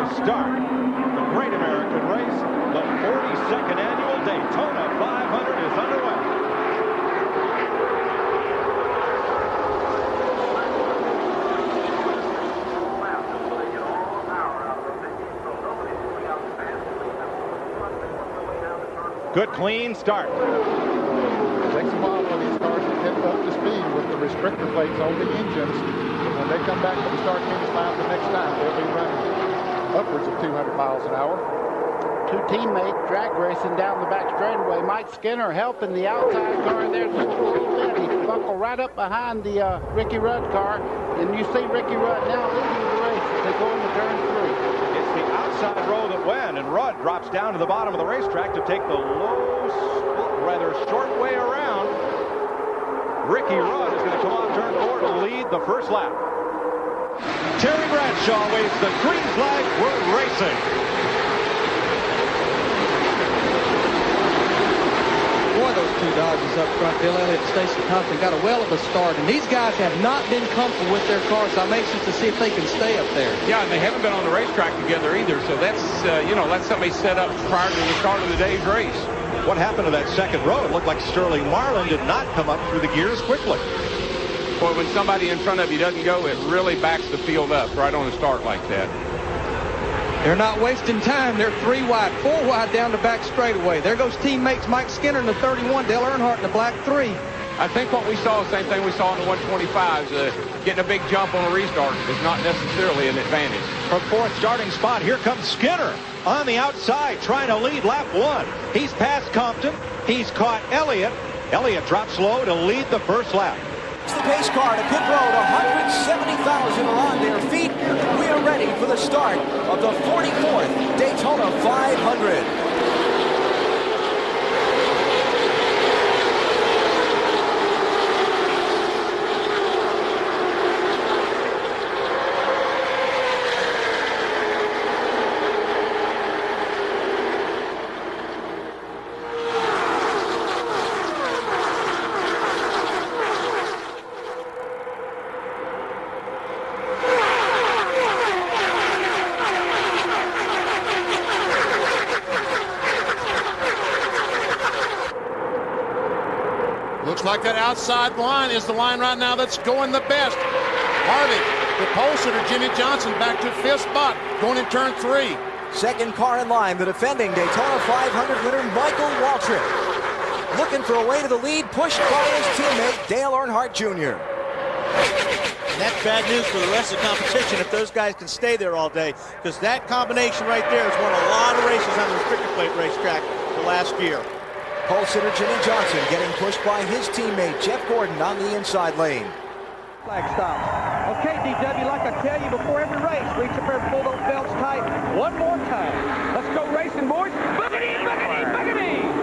to start the Great American Race. The 42nd annual Daytona 500 is underway. Good clean start. It takes a while for these cars to get up to speed with the restrictor plates on the engines. But when they come back to the start finish line the next time, they'll be running upwards of 200 miles an hour. Two teammates drag racing down the back straightaway. Mike Skinner helping the outside car there just a little bit. He buckled right up behind the Ricky Rudd car. And you see Ricky Rudd now leading the race as they go into turn 3. It's the outside row that went, and Rudd drops down to the bottom of the racetrack to take the rather short way around. Ricky Rudd is going to come on turn 4 to lead the first lap. Terry Bradshaw waves the green flag. We're racing. Boy, those two Dodgers up front, Bill Elliott and Stacy Compton, got a well of a start, and these guys have not been comfortable with their cars. I'm anxious to see if they can stay up there. Yeah, and they haven't been on the racetrack together either, so that's, that's something set up prior to the start of the day's race. What happened to that second row? It looked like Sterling Marlin did not come up through the gears quickly. Boy, when somebody in front of you doesn't go, it really backs the field up right on a start like that. They're not wasting time. They're 3 wide, 4 wide down the back straightaway. There goes teammates Mike Skinner in the 31, Dale Earnhardt in the black 3. I think what we saw, same thing we saw in the 125s, getting a big jump on a restart is not necessarily an advantage. From 4th starting spot, here comes Skinner on the outside trying to lead lap 1. He's past Compton. He's caught Elliott. Elliott drops low to lead the first lap. It's the pace car to pit road. 170,000 are on their feet. We are ready for the start of the 44th Daytona 500. Looks like that outside line is the line right now that's going the best. Harvick, the pole sitter, Jimmy Johnson, back to 5th spot, going in turn 3. Second car in line, the defending Daytona 500 winner, Michael Waltrip. Looking for a way to the lead, pushed by his teammate, Dale Earnhardt Jr. And that's bad news for the rest of the competition if those guys can stay there all day, because that combination right there has won a lot of races on the restrictor plate racetrack the last year. Pole sitter Jimmy Johnson getting pushed by his teammate Jeff Gordon on the inside lane. Flag stop. Okay, DW, like I tell you before every race, reach up there and pull those belts tight one more time. Let's go racing, boys. Boogity, boogity, boogity.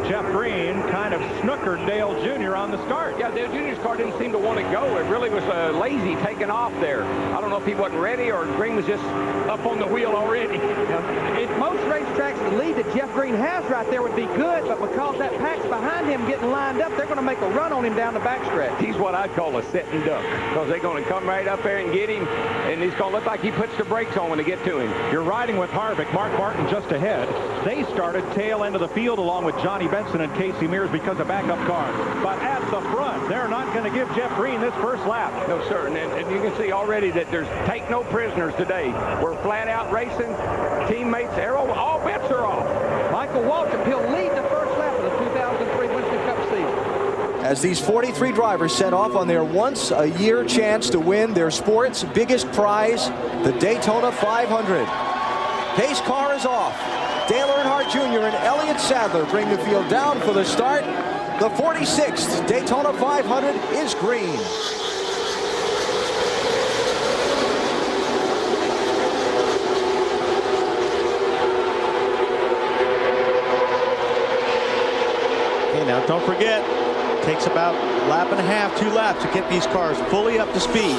Jeff Green kind of snookered Dale Jr. on the start. Yeah, Dale Jr.'s car didn't seem to want to go. It really was lazy taking off there. I don't know if he wasn't ready or Green was just up on the wheel already. In most racetracks, the lead that Jeff Green has right there would be good, but because that pack's behind him getting lined up, they're going to make a run on him down the backstretch. He's what I'd call a sitting duck, because they're going to come right up there and get him, and he's going to look like he puts the brakes on when they get to him. You're riding with Harvick, Mark Martin just ahead. They started tail end of the field along with Johnny Benson and Casey Mears because of backup cars. But at the front, they're not going to give Jeff Green this first lap. No, sir. And you can see already that there's take no prisoners today. We're flat out racing. Teammates, all bets are off. Michael Waltrip, he'll lead the first lap of the 2003 Winston Cup season. As these 43 drivers set off on their once-a-year chance to win their sport's biggest prize, the Daytona 500. Pace car is off. Dale Earnhardt Jr. and Elliott Sadler bring the field down for the start. The 46th Daytona 500 is green. Okay, now don't forget, it takes about a lap and a half, 2 laps to get these cars fully up to speed.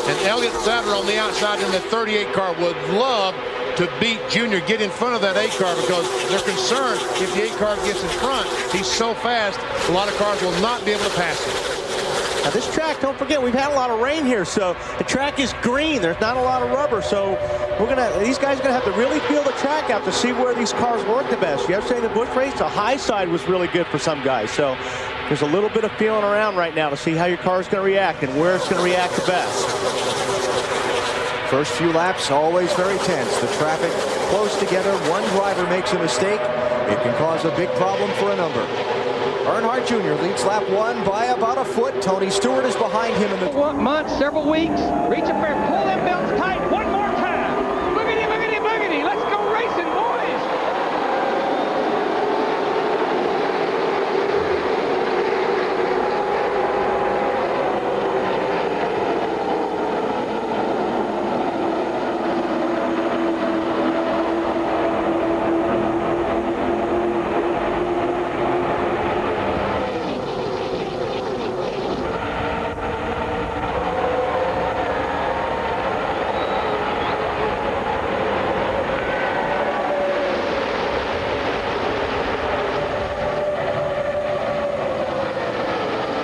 And Elliott Sadler on the outside in the 38 car would love to beat Junior, get in front of that 8 car, because they're concerned if the 8 car gets in front, he's so fast, a lot of cars will not be able to pass him. Now this track, don't forget, we've had a lot of rain here, so the track is green. There's not a lot of rubber, so these guys are gonna have to really feel the track out to see where these cars work the best. Yesterday in the Busch race, the high side was really good for some guys, so there's a little bit of feeling around right now to see how your car is gonna react and where it's gonna react the best. First few laps, always very tense. The traffic close together. One driver makes a mistake. It can cause a big problem for a number. Earnhardt Jr. leads lap 1 by about a foot. Tony Stewart is behind him in the... Months, several weeks. Reach up there and pull them belts tight one more time. Boogity, boogity, boogity. Let's go racing, boys.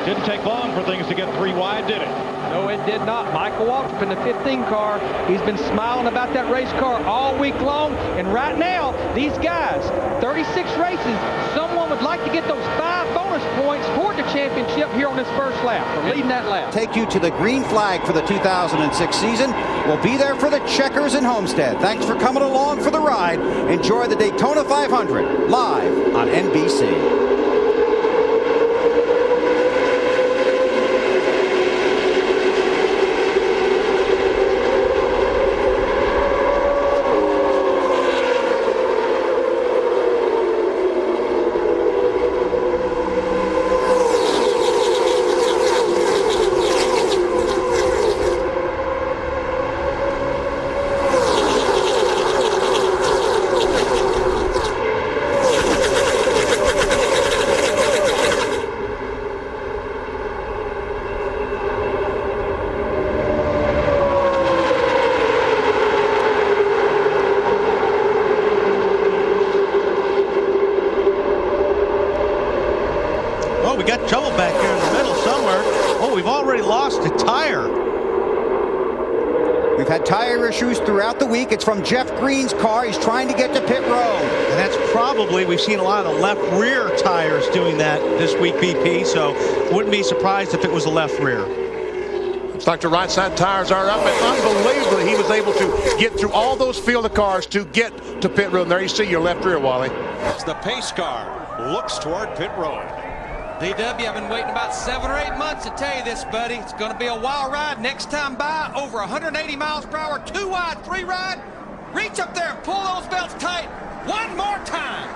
Didn't take long for things to get 3 wide, did it? No, it did not. Michael Waltrip in the 15 car. He's been smiling about that race car all week long. And right now, these guys, 36 races, someone would like to get those 5 bonus points toward the championship here on this first lap, for leading that lap. Take you to the green flag for the 2006 season. We'll be there for the Checkers in Homestead. Thanks for coming along for the ride. Enjoy the Daytona 500 live on NBC. We got trouble back here in the middle somewhere. Oh, we've already lost a tire. We've had tire issues throughout the week. It's from Jeff Green's car. He's trying to get to pit road. And that's probably, we've seen a lot of left rear tires doing that this week, BP, so wouldn't be surprised if it was a left rear. Looks like the right side tires are up, and unbelievably he was able to get through all those field of cars to get to pit road. And there you see your left rear, Wally. It's the pace car. Looks toward pit road. DW, I've been waiting about 7 or 8 months to tell you this, buddy. It's going to be a wild ride next time by. Over 180 miles per hour, 2 wide, 3 wide. Reach up there and pull those belts tight one more time.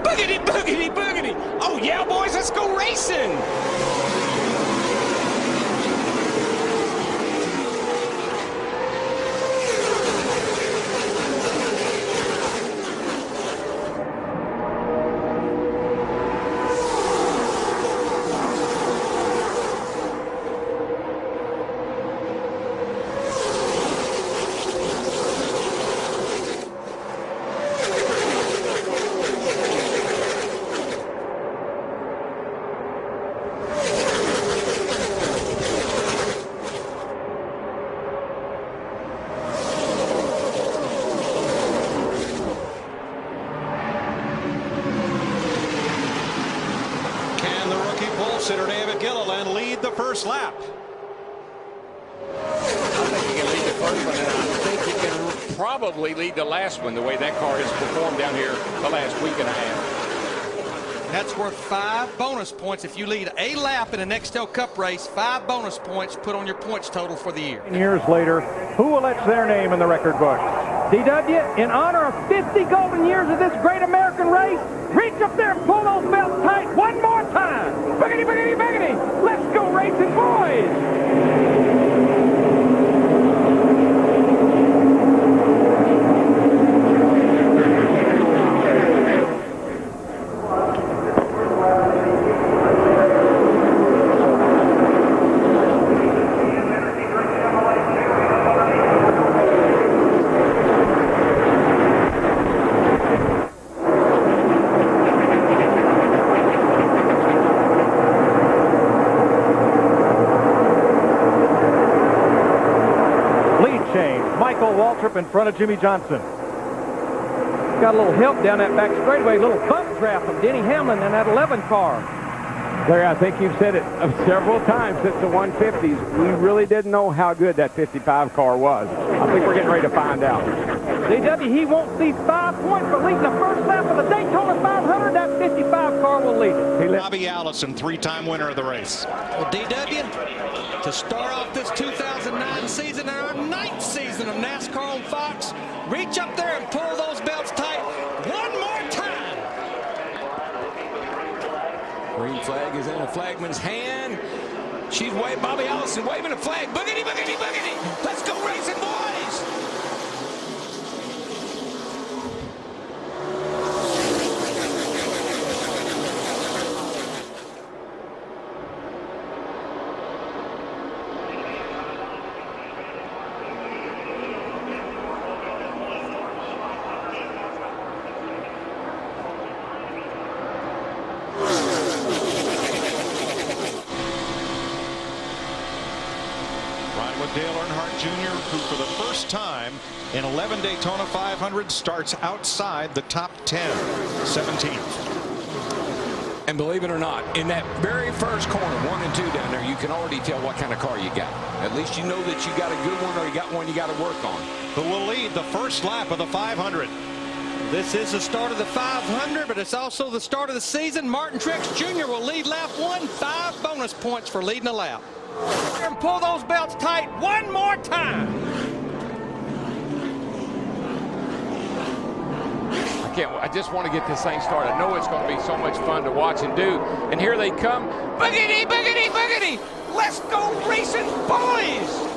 Boogity, boogity, boogity. Oh, yeah, boys, let's go racing. Sitter David Gilliland lead the first lap. I think he can lead the first one, and I think he can probably lead the last one, the way that car has performed down here the last week and a half. That's worth 5 bonus points. If you lead a lap in a Nextel Cup race, 5 bonus points put on your points total for the year. Years later, who will etch their name in the record book? DW, in honor of 50 golden years of this great American race, reach up there and pull those belts tight one more time. Boogity, boogity, boogity. Let's go racing, boys. change. Michael Waltrip in front of Jimmy Johnson. Got a little help down that back straightaway, a little bump draft from Denny Hamlin in that 11 car. Larry, I think you've said it several times since the 150s. We really didn't know how good that 55 car was. I think we're getting ready to find out. DW, he won't see 5 points for leading the first lap of the Daytona 500. That 55 car will lead it. Bobby Allison, 3-time winner of the race. Well, DW, to start off this 2009 season and our 9th season of NASCAR on Fox, reach up there and pull those belts tight one more time. Green flag is in the flagman's hand. She's waving, Bobby Allison waving a flag. Boogity, boogity, boogity. Let's go racing, boys. Dale Earnhardt Jr., who for the first time in 11 Daytona 500 starts outside the top 10, 17th. And believe it or not, in that very first corner, 1 and 2 down there, you can already tell what kind of car you got. At least you know that you got a good one or you got one you got to work on. Who will lead the first lap of the 500. This is the start of the 500, but it's also the start of the season. Martin Truex Jr. will lead lap 1, 5 bonus points for leading a lap. And pull those belts tight one more time. I just want to get this thing started. I know it's going to be so much fun to watch and do. And here they come. Boogity, boogity, boogity. Let's go racing, boys.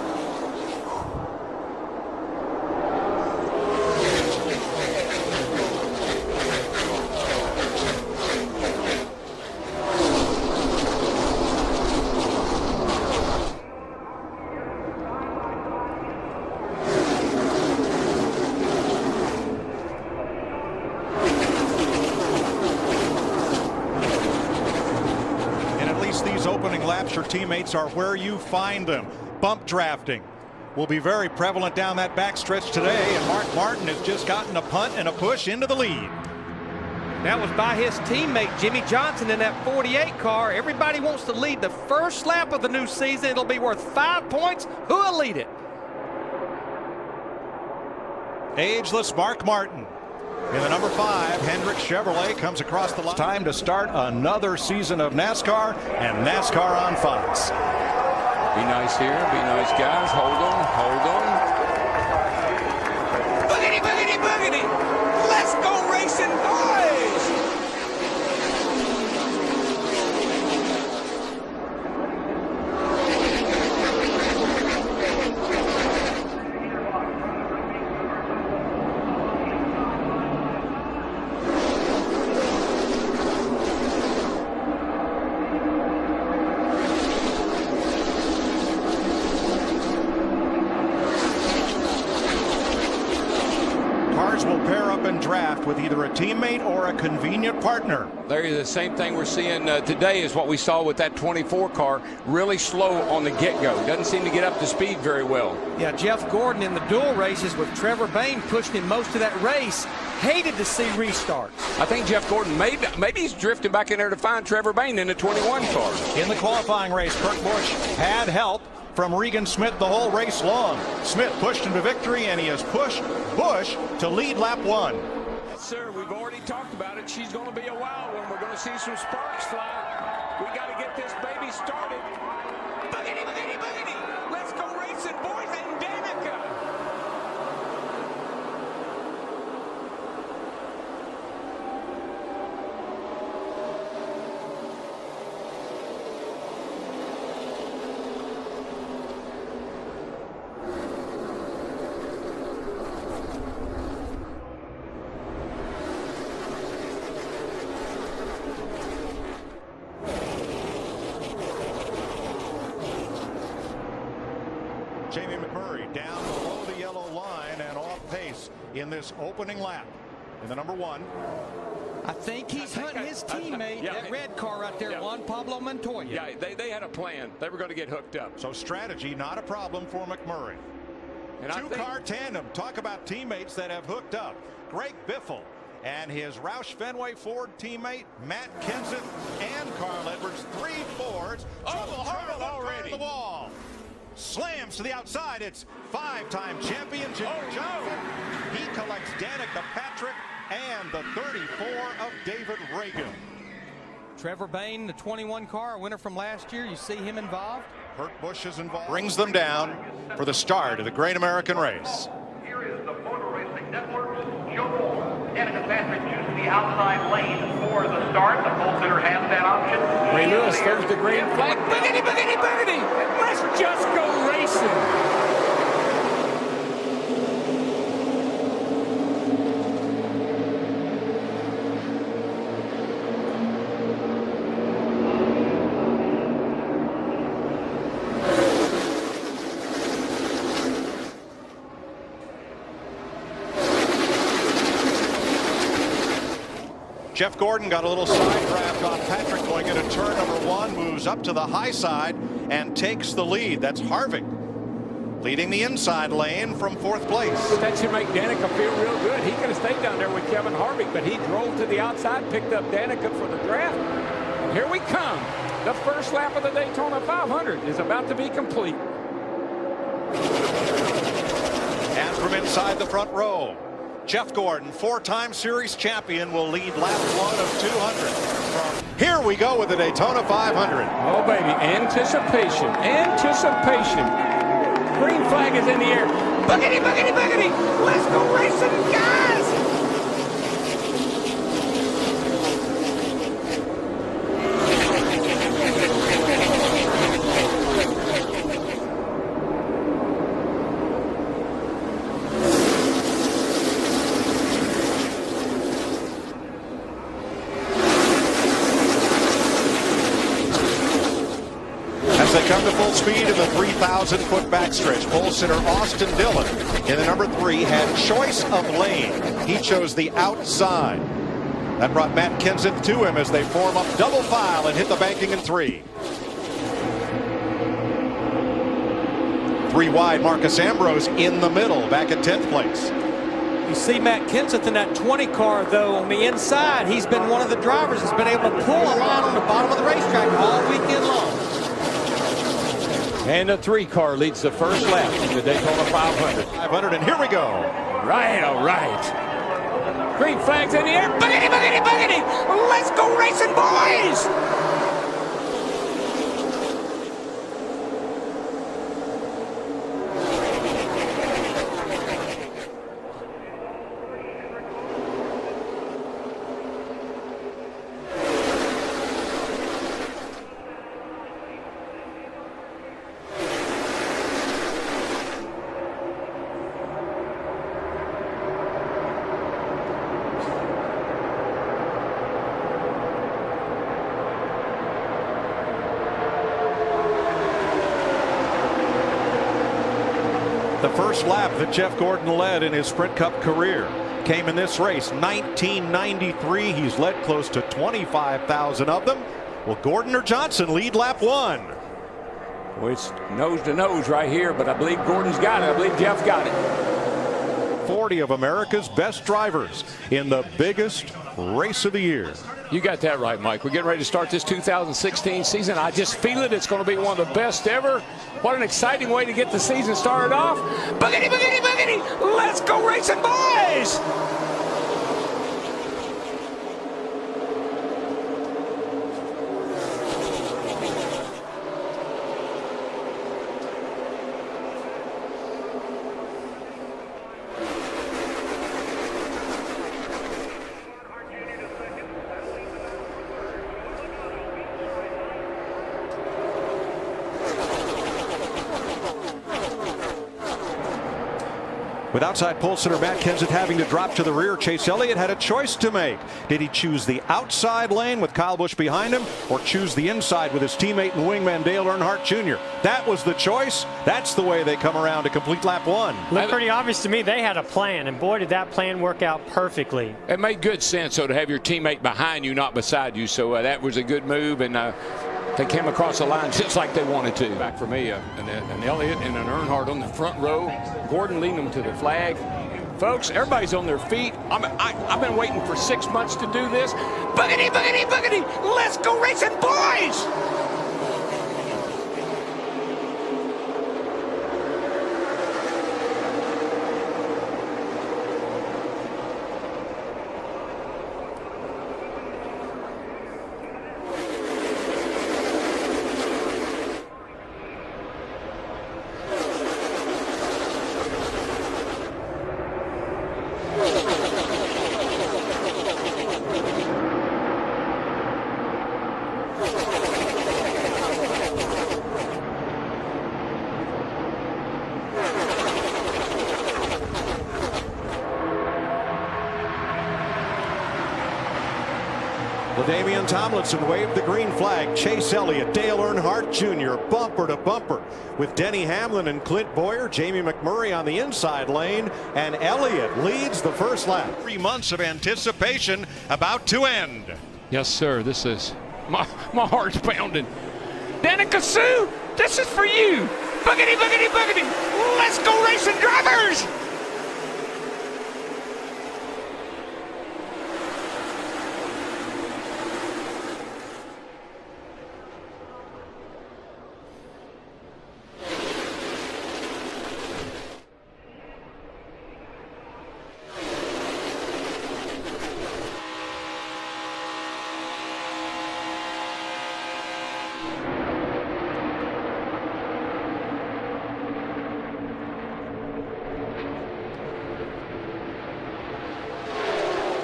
Opening laps, your teammates are where you find them. Bump drafting will be very prevalent down that backstretch today, and Mark Martin has just gotten a punt and a push into the lead. That was by his teammate Jimmy Johnson in that 48 car. Everybody wants to lead the first lap of the new season. It'll be worth 5 points. Who will lead it? Ageless Mark Martin. In the number 5, Hendrick Chevrolet comes across the line. It's time to start another season of NASCAR and NASCAR on Fox. Be nice here. Be nice, guys. Hold on. Hold on. Boogity, boogity, boogity. Let's go racing, boys. Will pair up and draft with either a teammate or a convenient partner. Larry, the same thing we're seeing today is what we saw with that 24 car. Really slow on the get-go. Doesn't seem to get up to speed very well. Yeah, Jeff Gordon in the dual races with Trevor Bayne pushing him most of that race. Hated to see restarts. I think Jeff Gordon, maybe he's drifting back in there to find Trevor Bayne in the 21 car. In the qualifying race, Kurt Busch had help from Regan Smith the whole race long. Smith pushed him to victory, and he has pushed Busch to lead lap 1. Yes, sir. We've already talked about it. She's going to be a wild one. We're going to see some sparks fly. We got to get this baby started. Boogity, boogity, boogity. Let's go racing, boys and Danica. Jamie McMurray down below the yellow line and off pace in this opening lap in the number 1. I think he's hunting his teammate, that red car right there, Juan Pablo Montoya. Yeah, they had a plan. They were going to get hooked up. So strategy not a problem for McMurray. Two-car tandem. Talk about teammates that have hooked up. Greg Biffle and his Roush Fenway Ford teammate Matt Kenseth and Carl Edwards. 3 Fords. Trouble already. The wall. Slams to the outside. It's 5-time champion Jimmy Johnson. He collects Danica Patrick and the 34 of David Reagan. Trevor Bayne, the 21 car, a winner from last year. You see him involved? Kurt Busch is involved. Brings them down for the start of the Great American Race. Here is the Motor Racing Network's Joe. Danica Patrick chooses the outside lane for the start. The pole sitter has that option. Ray Lewis throws the green flag. Boogity, boogity, boogity! Let's just go racing! Jeff Gordon got a little side draft on Patrick going into turn number 1, moves up to the high side and takes the lead. That's Harvick leading the inside lane from 4th place. That should make Danica feel real good. He could have stayed down there with Kevin Harvick, but he drove to the outside, picked up Danica for the draft. And here we come. The first lap of the Daytona 500 is about to be complete. And from inside the front row, Jeff Gordon, 4-time series champion, will lead lap 1 of 200. Here we go with the Daytona 500. Oh, baby, anticipation, anticipation. Green flag is in the air. Boogity, boogity, boogity. Let's go racing, guys. They come to full speed in the 3,000-foot backstretch. Pole sitter Austin Dillon in the number 3 had choice of lane. He chose the outside. That brought Matt Kenseth to him as they form up double file and hit the banking in 3. 3 wide, Marcus Ambrose in the middle, back at 10th place. You see Matt Kenseth in that 20 car, though, on the inside. He's been one of the drivers that's been able to pull a line on the bottom of the racetrack all weekend long. And the 3 car leads the first lap in the Daytona 500. And here we go. Right, all right. Green flags in the air. Boogity, boogity, boogity. Let's go racing, boys. The first lap that Jeff Gordon led in his Sprint Cup career came in this race, 1993. He's led close to 25,000 of them. Will Gordon or Johnson lead lap 1? Well, it's nose to nose right here, but I believe Gordon's got it. I believe Jeff got it. 40 of America's best drivers in the biggest race of the year. You got that right, Mike. We're getting ready to start this 2016 season. I just feel it. It's going to be one of the best ever. What an exciting way to get the season started off. Boogity, boogity, boogity. Let's go racing, boys. With outside pole sitter Matt Kenseth having to drop to the rear, Chase Elliott had a choice to make. Did he choose the outside lane with Kyle Busch behind him, or choose the inside with his teammate and wingman Dale Earnhardt Jr.? That was the choice. That's the way they come around to complete lap 1. Looked pretty obvious to me. They had a plan, and boy, did that plan work out perfectly. It made good sense, though, to have your teammate behind you, not beside you. So that was a good move. And They came across the line just like they wanted to. Back for me, an Elliott and an Earnhardt on the front row. Gordon leading them to the flag. Folks, everybody's on their feet. I've been waiting for 6 months to do this. Boogity, boogity, boogity. Let's go racing, boys! Damian Tomlinson waved the green flag. Chase Elliott, Dale Earnhardt Jr. bumper to bumper with Denny Hamlin and Clint Boyer. Jamie McMurray on the inside lane, and Elliott leads the first lap. 3 months of anticipation about to end. Yes, sir. This is my heart's pounding. Danica Sue, this is for you. Boogity, boogity, boogity. Let's go racing, drivers.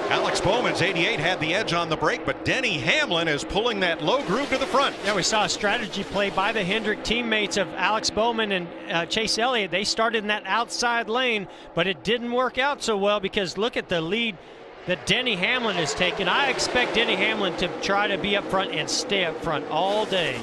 Alex Bowman's 88 had the edge on the brake, but Denny Hamlin is pulling that low groove to the front. Yeah, we saw a strategy play by the Hendrick teammates of Alex Bowman and Chase Elliott. They started in that outside lane, but it didn't work out so well because look at the lead that Denny Hamlin has taken. I expect Denny Hamlin to try to be up front and stay up front all day.